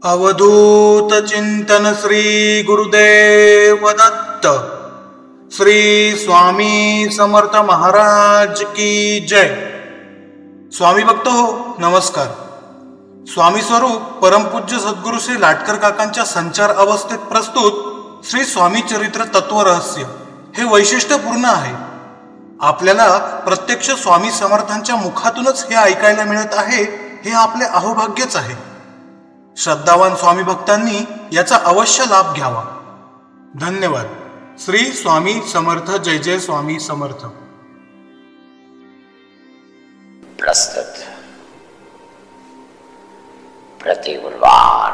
अवधूत चिंतन श्री गुरुदेव दत्त। श्री स्वामी समर्थ महाराज की जय। स्वामी भक्त हो, नमस्कार। स्वामी स्वरूप परमपूज्य सद्गुरू श्री लाटकर काकांच्या संचार अवस्थेत प्रस्तुत श्री स्वामी चरित्र तत्व रहस्य हे वैशिष्ट्यपूर्ण आहे। आपल्याला प्रत्यक्ष स्वामी समर्थांच्या मुखातूनच हे ऐकायला मिळत आहे, हे आपले अहोभाग्यच आहे। श्रद्धावान स्वामी भक्तांनी याचा अवश्य लाभ घ्यावा। धन्यवाद। श्री स्वामी समर्थ। जय जय स्वामी समर्थ। प्रस्तुत प्रति गुरुवार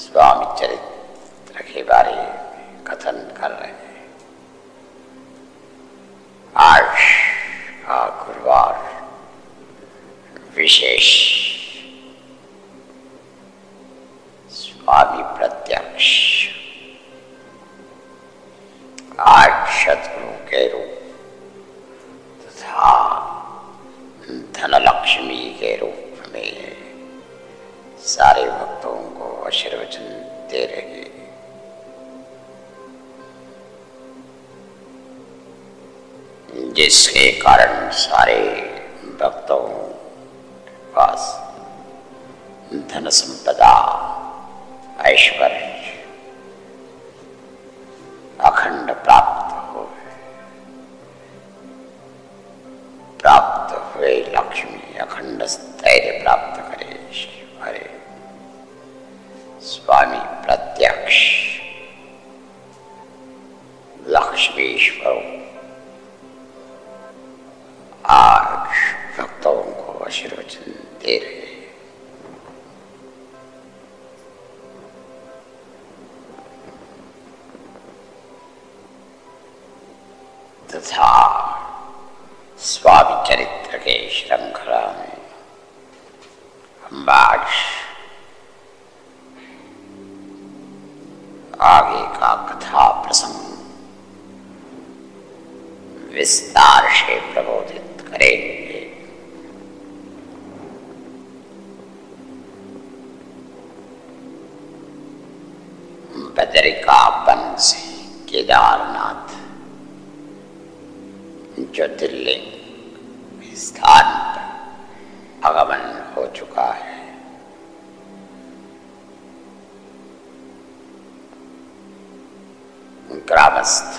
स्वामी चरित्र के बारे में कथन कर रहे हैं। आज का गुरुवार विशेष स्वामी प्रत्यक्ष। आज सद्गुरु के रूप तथा धनलक्ष्मी के रूप में सारे भक्तों को आशीर्वचन दे रहे, जिसके कारण सारे भक्तों पास धन संपदा, ऐश्वर्य अखंड प्राप्त हुए लक्ष्मी अखंड स्थैर्य प्राप्त करे। हरे स्वामी प्रत्यक्ष लक्ष्मीश्वर आज भक्तों को आशीर्वचन दे रहे। तथा स्वामी चरित्र के श्रृंखला में हम आज आगे का कथा प्रसंग विस्तार से प्रबोधित करेंगे। बदरिकावन से केदारनाथ ज्योतिर्लिंग स्थान पर आगमन हो चुका है। ग्रामस्थ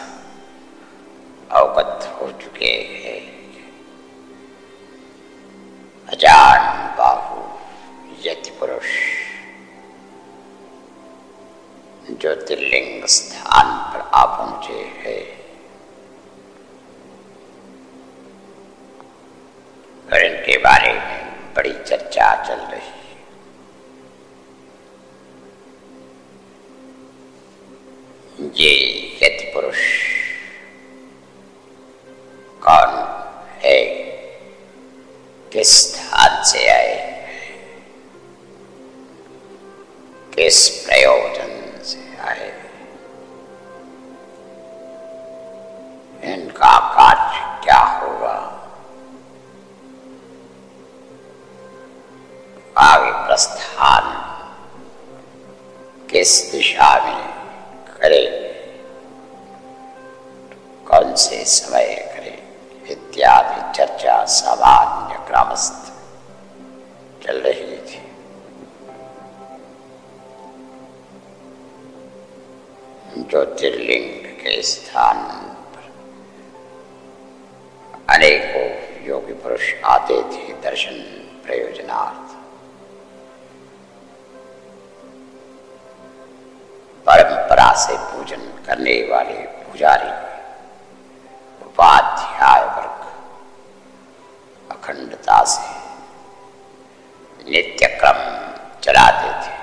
अवगत हो चुके हैं। अजान बाहु यति पुरुष ज्योतिर्लिंग स्थान पर आ पहुंचे हैं। और इनके बारे में बड़ी चर्चा चल रही है। ये यति पुरुष कौन है, किस स्थान से आए, किस प्रयोजन से आए, इनका कार्य क्या होगा, आगे प्रस्थान किस दिशा में करें, कौन से समय करें इत्यादि चर्चा सामान्य ग्रामस्थ चल रही थी। ज्योतिर्लिंग के स्थान पर अनेकों योगी पुरुष आते थे दर्शन प्रयोजनार्थ। परंपरा से पूजन करने वाले पुजारी उपाध्याय वर्ग अखंडता से नित्य क्रम चलाते थे।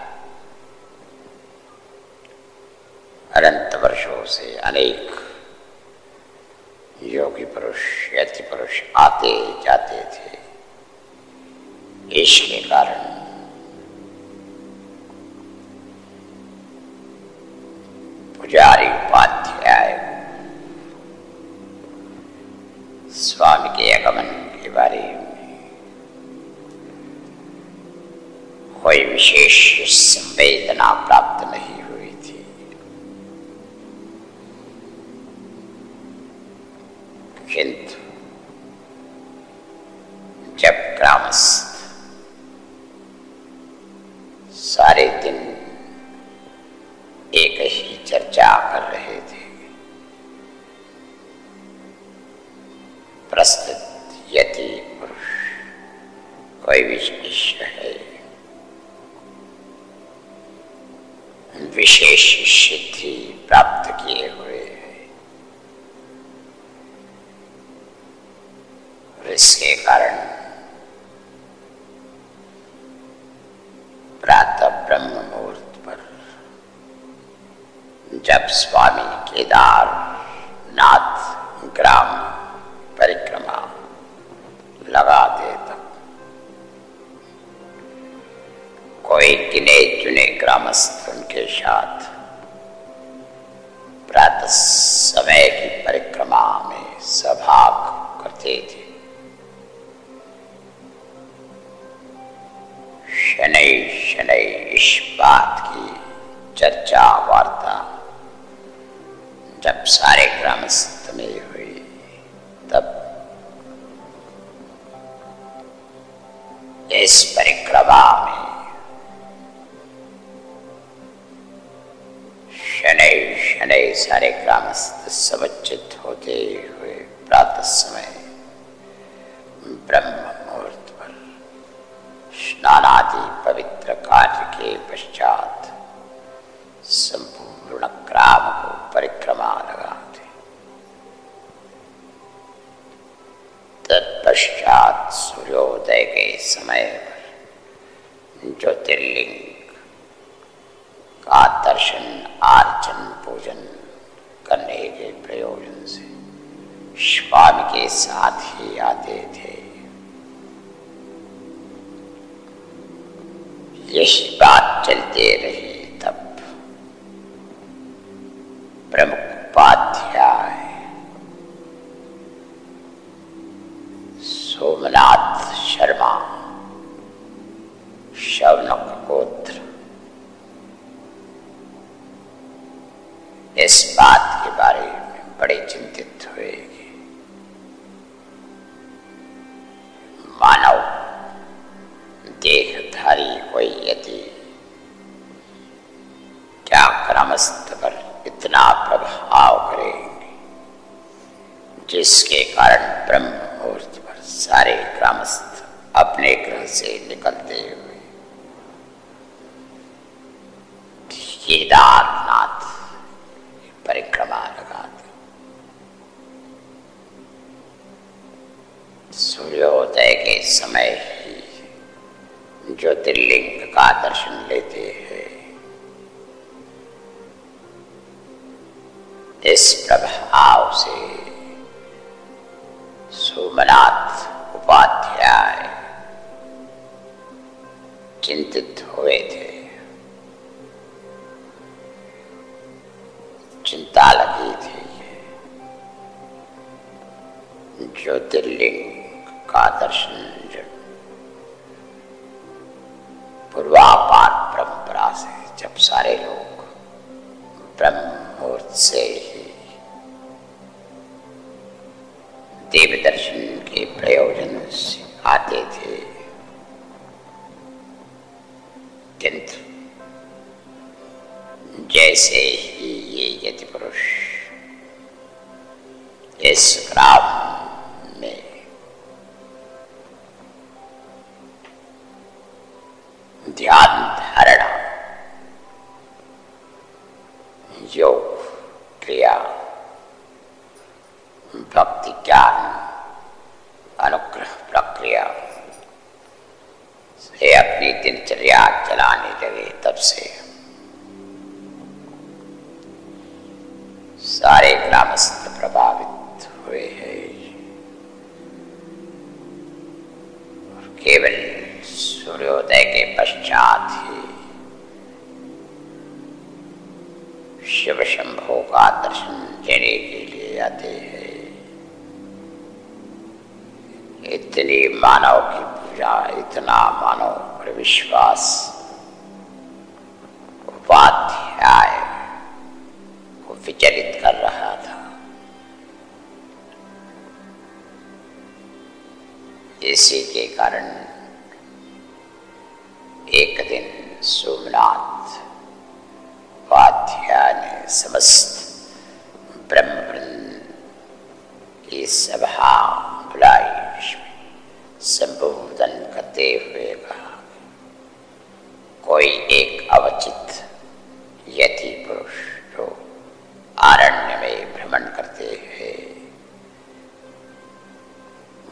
अनंत वर्षों से अनेक योगी पुरुष यति पुरुष आते जाते थे। इसके कारण पुजारी उपाध्याय स्वामी के आगमन के बारे में कोई विशेष संवेदना प्राप्त नहीं हुई थी, किंतु जब ग्रामस्थ सारे दिन एक ही चर्चा कर रहे थे, प्रस्तुत यति पुरुष कोई विशेष है, विशेष सिद्धि प्राप्त किए हुए है, और इसके कारण प्रातः ब्रह्म मुहूर्त पर जब स्वामी केदारनाथ ग्राम परिक्रमा लगा दे, तब कोई गिने चुने ग्रामस्थ उनके साथ प्रातः समय की परिक्रमा में सहभाग करते थे। शनै शनै इस बात की चर्चा वार्ता जब सारे ग्रामस्थ में हुई, तब इस परिक्रमा में शनै शनै सारे ग्रामस्थ समुचित होते हुए प्रातः समय ब्रह्म मुहूर्त पर स्नानादि पवित्र कार्य के पश्चात संपूर्ण ग्राम को परिक्रमा लगाते। तत्पश्चात सूर्योदय के समय पर ज्योतिर्लिंग का दर्शन अर्चन पूजन करने के प्रयोजन से स्वामी के साथ ही आते थे। यही बात चलते रही, तब प्रमुख उपाध्याय सोमनाथ शर्मा शौनक गोत्र इस बात के बारे में बड़े चिंतित हुए कि मानव देहधारी कोई यति क्या ग्रामस्थ पर इतना प्रभाव करेंगे, जिसके कारण ब्रह्म मुहूर्त पर सारे ग्रामस्थ अपने गृह से निकलते हुए केदारनाथ परिक्रमा लगाते। सूर्योदय के समय ही ज्योतिर्लिंग का दर्शन लेते हैं। इस प्रभाव से सोमनाथ उपाध्याय चिंतित हुए थे। चिंता लगी थी, ज्योतिर्लिंग का दर्शन पूर्वापार परंपरा से जब सारे लोग ब्रह्म मुहूर्त से ही देव दर्शन के प्रयोजन से आते थे, किंतु जैसे ही ये यति पुरुष इस ग्राम में ध्यान धारणा योग क्रिया भक्ति ज्ञान अनुग्रह प्रक्रिया से अपनी दिनचर्या चलाने लगे, तब से सारे ग्रामस्थ प्रभावित हुए हैं और केवल सूर्योदय के पश्चात ही शिव शंभो का दर्शन लेने के लिए आते हैं। इतनी मानव की पूजा, इतना मानव पर विश्वास स्वाध्याय को विचलित कर रहा था। इसी के कारण एक दिन सोमनाथ उपाध्याय ने समस्त ब्रह्मवृंद की सभा बुलाई, संबोधन करते हुए कहा, कोई एक अवचित यति पुरुष जो आरण्य में भ्रमण करते हुए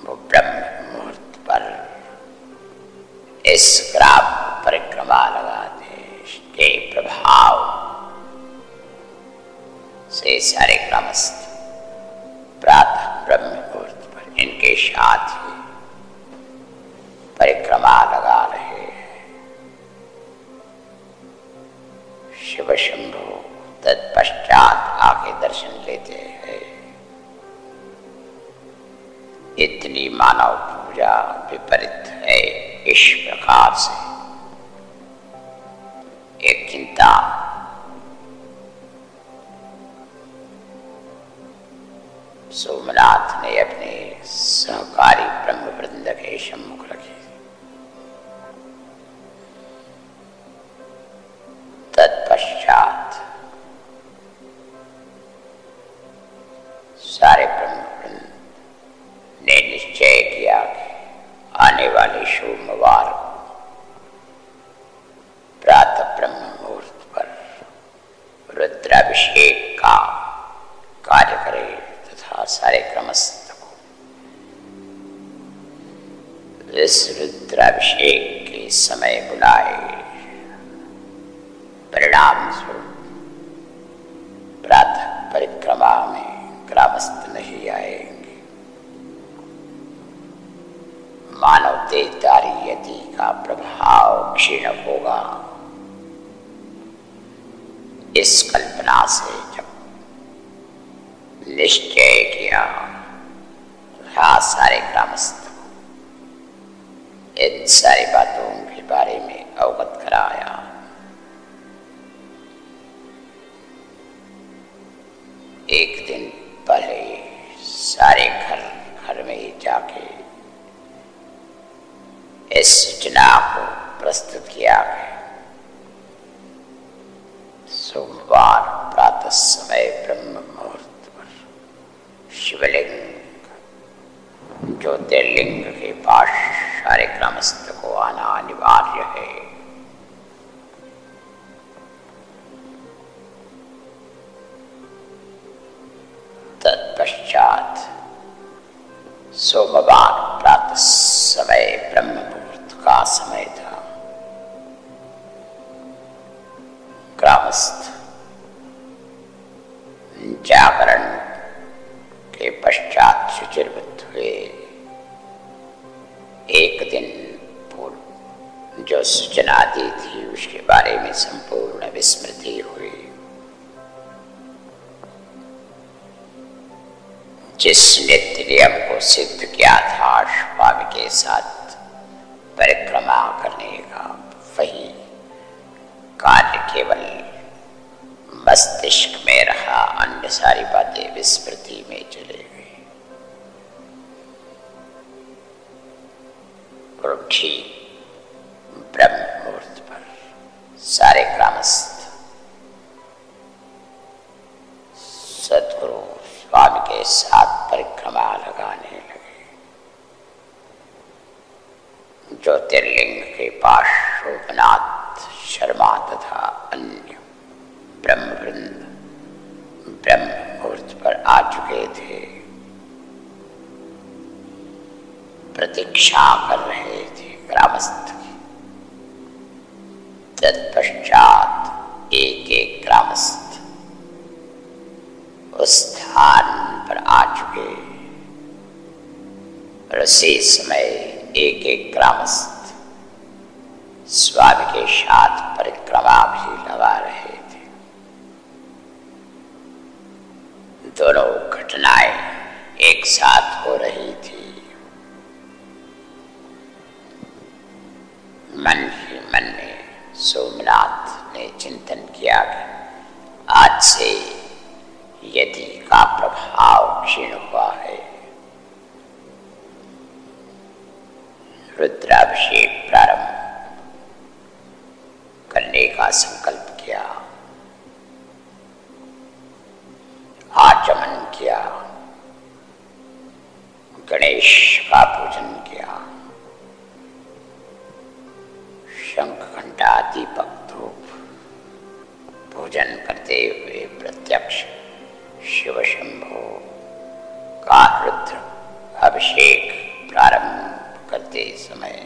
वो ब्रह्म मुहूर्त पर इस ग्राम परिक्रमा लगाते के प्रभाव से सारे ग्रामस्थ प्रातः ब्रह्म मुहूर्त पर इनके साथ ही परिक्रमा लगा रहे हैं। शिव शंभु तत्पश्चात आके दर्शन लेते हैं। इतनी मानव पूजा विपरीत है। इस प्रकार से एक चिंता सोमनाथ ने अपने सहकारी ब्रह्मवृंद के सम्मुख रखी। तत्पश्चात सारे ब्रह्मवृंद ने निश्चय किया कि आने वाले सोमवार प्रातः ब्रह्म मुहूर्त पर रुद्राभिषेक का कार्य करे तथा सारे क्रमस्थ को इस रुद्राभिषेक के समय बुलाए। परिणाम स्वरूप प्रातः परिक्रमा में ग्रामस्थ नहीं आएंगे। मानव देहधारी यति का प्रभाव क्षीण होगा। इस कल्पना से जब निश्चय किया, सारे ग्रामस्थ इन सारी बातों के बारे में अवगत कराया। एक दिन पहले सारे घर में जाके इस सूचना को प्रस्तुत किया गया। सोमवार प्रातः समय ब्रह्म मुहूर्त पर शिवलिंग ज्योतिर्लिंग के पास सारे ग्रामस्थ को आना अनिवार्य है। तत्पश्चात सोमवार प्रातः समय ब्रह्म मुहूर्त का समय था। ग्रामस्थ जागरण के पश्चात शुचिर्भूत हुए। एक दिन पूर्व जो सूचना दी थी उसके बारे में संपूर्ण विस्मृति हुई। जिस नित्य नियम को सिद्ध किया था स्वामी के साथ परिक्रमा करने का, वही कार्य केवल मस्तिष्क में रहा। अन्य सारी बातें विस्मृति में चले गई। उठी ब्रह्म मुहूर्त पर सारे ग्रामस्थ सद्गुरु स्वामी के साथ परिक्रमा लगाने लगे। ज्योतिर्लिंग के पास शोभनाथ शर्मा तथा अन्य ब्रह्मवृंद ब्रह्म मुहूर्त पर आ चुके थे। प्रतीक्षा कर रहे थे ग्रामस्थ की। तत्पश्चात एक एक ग्रामस्थ उस स्थान पर आ चुके। और उसी समय एक एक ग्रामस्थ स्वामी के साथ परिक्रमा भी लगा रहे थे। दोनों घटनाएं एक साथ हो रही थी। मन ही मन में सोमनाथ ने ने चिंतन किया कि आज से यदि का प्रभाव क्षीण हुआ है, रुद्राभिषेक प्रारंभ करने का संकल्प किया, आचमन किया, गणेश का पूजन किया, शंख घंटा दीपक धूप पूजन करते हुए प्रत्यक्ष शिव शंभो का रुद्र अभिषेक प्रारंभ करते समय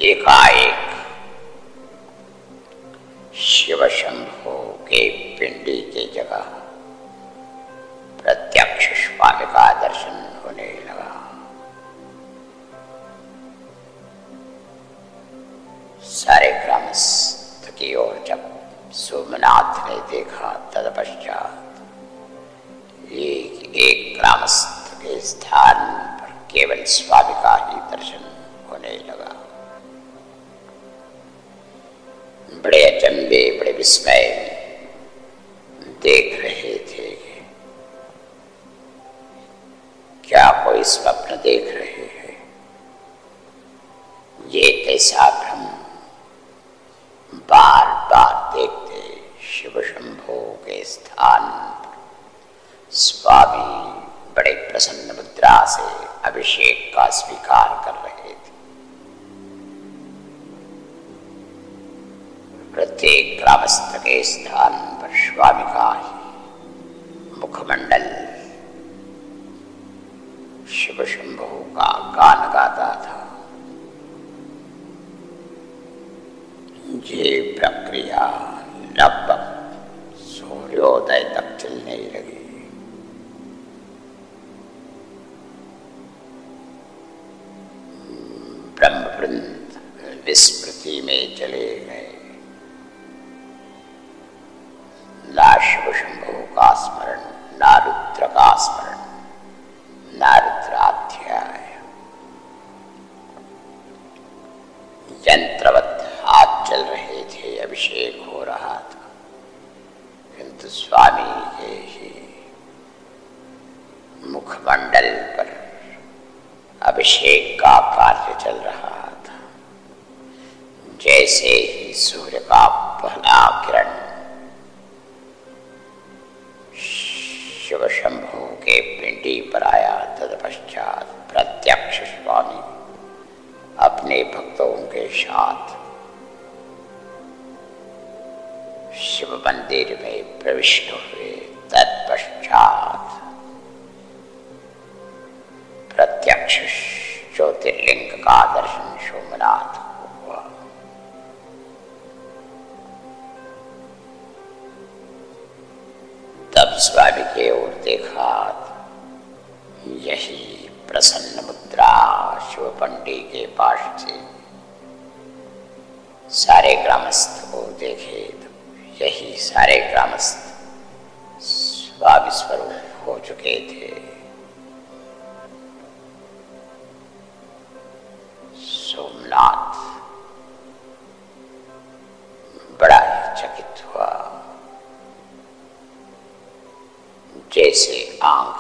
एकाएक शिव शंभो के पिंडी की जगह प्रत्यक्ष स्वामी का दर्शन होने लगा। सारे ग्रामस्थ की ओर जब सोमनाथ ने देखा, तत्पश्चात एक ग्रामस्थ के स्थान पर केवल स्वामी का ही दर्शन होने लगा। बड़े अचंभे, बड़े विस्मय देख रहे थे। क्या कोई स्वप्न देख रहे हैं? ये कैसा भ्रम? बार बार देखते शिव शंभो के स्थान पर स्वामी बड़े प्रसन्न मुद्रा से अभिषेक का स्वीकार कर रहे थे। प्रत्येक ग्रामस्थ के स्थान पर स्वामी का ही मुखमंडल शिव शंभो का गान गाता था। ये प्रक्रिया लगभग सूर्योदय तक चलने लगी। ब्रह्मवृंद विस्मृति में चले गए। ना शिव शंभो का स्मरण, ना रुद्र का स्मरण, ना रुद्राध्याय। यंत्रवत हाथ चल रहे थे, अभिषेक हो रहा था, किंतु स्वामी के ही मुखमंडल पर अभिषेक का कार्य चल रहा था। जैसे ही सूर्य का पहला किरण शिव शंभो के पिंडी पर आया, तत्पश्चात प्रत्यक्ष स्वामी अपने भक्तों के साथ शिव मंदिर में प्रविष्ट हुए। तत्पश्चात प्रत्यक्ष ज्योतिर्लिंग का दर्शन सोमनाथ को हुआ। तब स्वामी की ओर देखा, यही प्रसन्न मुद्रा शिव पंडी के पास थी। सारे ग्रामस्थ को देखे तो यही सारे ग्रामस्थ स्वामी स्वरूप हो चुके थे। सोमनाथ बड़ा ही चकित हुआ। जैसे आंख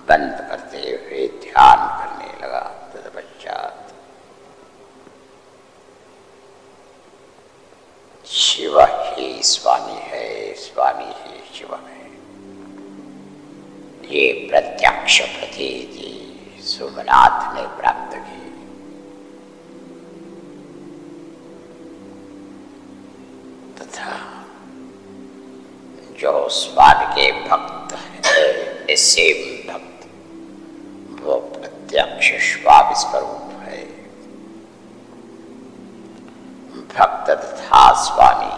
बंद करते हुए ध्यान करने लगा। तत्पश्चात शिव ही स्वामी है, स्वामी ही शिव है, ये प्रत्यक्ष प्रतीति सोमनाथ ने प्राप्त की। तथा जो स्वामी के भक्त है, निस्सीम भक्त, वो प्रत्यक्ष स्वामी स्वरूप है। भक्त तथा स्वामी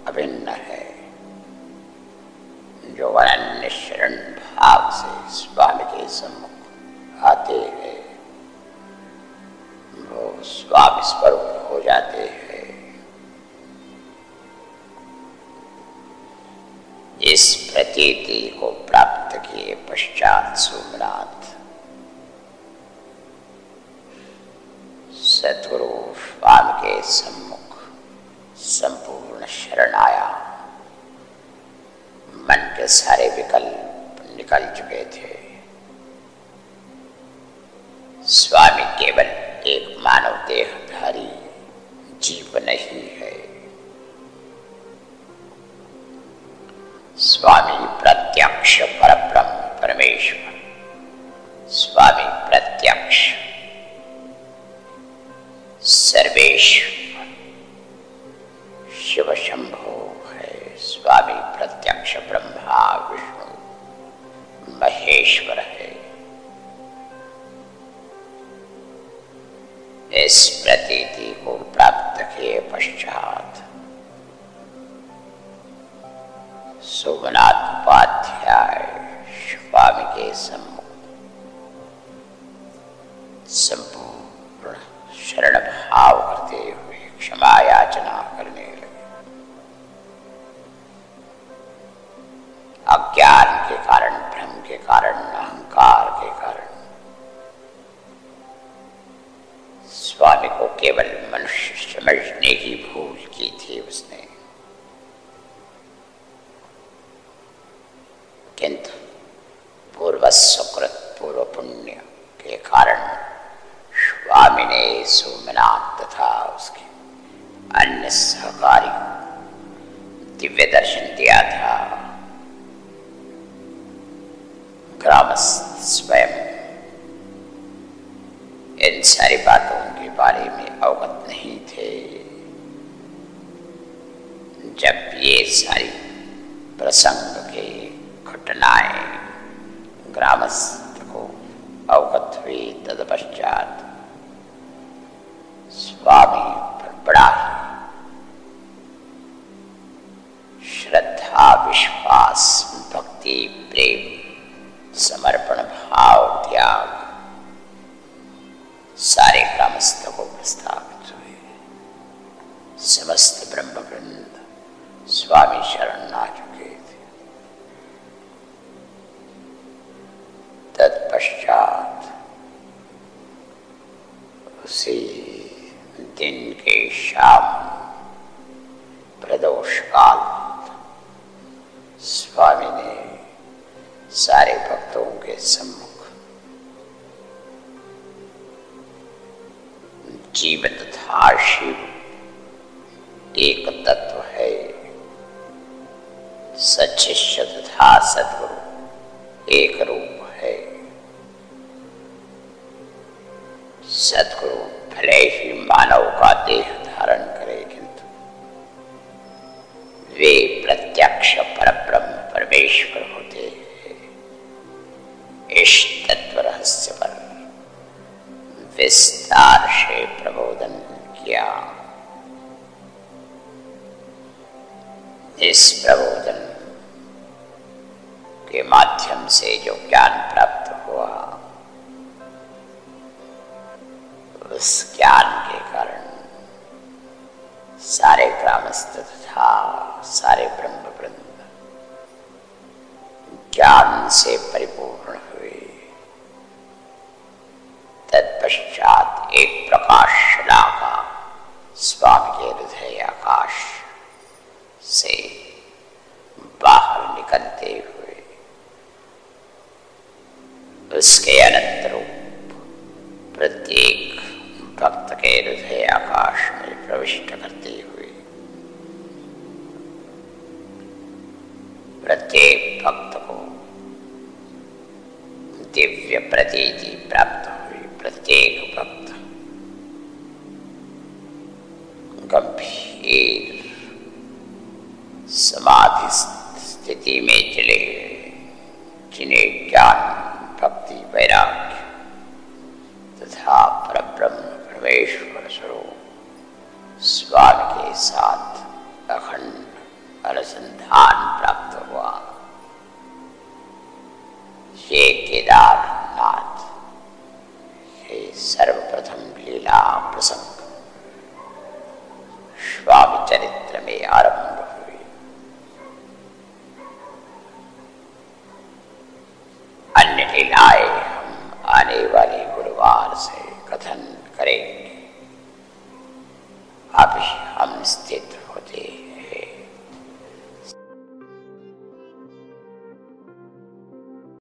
अभिन्न है। जो अनन्य शरण भाव से स्वामी के सम्मुख आते हैं, वो स्वामी स्वरूप हो जाते हैं। इस प्रतीति को प्राप्त किए पश्चात सोमनाथ सद्गुरु स्वामी के सम्मुख संपूर्ण शरण आया। मन के सारे विकल्प निकल चुके थे। स्वामी केवल एक मानव देहधारी जीव नहीं है। स्वामी प्रत्यक्ष परब्रह्म परमेश्वर, स्वामी प्रत्यक्ष सर्वेश्वर शिव शंभो है। स्वामी प्रत्यक्ष ब्रह्मा विष्णु महेश्वर है। इस प्रतीति को प्राप्त किए पश्चात सोमनाथ उपाध्याय स्वामी के सम्मुख संपूर्ण शरण भाव करते हुए क्षमा याचना करने लगे। अज्ञान के कारण, भ्रम के कारण, अहंकार के कारण स्वामी को केवल मनुष्य समझने की भूल की थी उसने। किंतु पूर्व सुकृत, पूर्व पुण्य के कारण स्वामी ने सोमनाथ तथा उसके अन्य सहकारी दिव्य दर्शन दिया था। ग्रामस्थ स्वयं इन सारी बातों के बारे में अवगत नहीं थे। जब ये सारी प्रसंग के घटनाएं ग्रामस्थ को अवगत हुई, तदपश्चात स्वामी पर बड़ा ही श्रद्धा, विश्वास, भक्ति, प्रेम, समर्पण भाव, त्याग सारे ग्रामस्थों को प्रस्तावित हुए। समस्त ब्रह्मवृंद स्वामी शरण आ चुके थे। तत्पश्चात उसी दिन के शाम प्रदोष काल स्वामी ने सारे भक्तों के सम्मुख जीव तथा शिव एक तत्व है, सचिष्य तथा सद्गुरु एक रूप है। सद्गुरु भले ही मानव का देह धारण करे, किंतु वे प्रत्यक्ष परब्रह्म परमेश्वर होते हैं। इस तत्व रहस्य पर विस्तार से प्रबोधन किया। इस प्रबोधन के माध्यम से जो ज्ञान प्राप्त हुआ, उस ज्ञान के कारण सारे ग्रामस्थ तथा सारे ब्रह्मवृंद ज्ञान से परिपूर्ण हुए। तत्पश्चात एक प्रकाश शलाका स्वामी के हृदय आकाश से बाहर निकलते हुए उसके अनंत रूप प्रत्येक भक्त के हृदय आकाश में प्रविष्ट करते हुए प्रत्येक भक्त को दिव्य प्रतीति प्राप्त हुई। प्रत्येक भक्त गंभीर समाधि स्थिति में चले गए, जिन्हें ज्ञान, भक्ति, वैराग्य तथा परब्रह्म परमेश्वर स्वरूप स्वामी के साथ अखंड अनुसंधान प्राप्त हुआ। ये केदारनाथ सर्वप्रथम लीला प्रसंग स्वामी चरित्र में आरंभ हुई। अन्य लीलाएं हम आने वाले गुरुवार से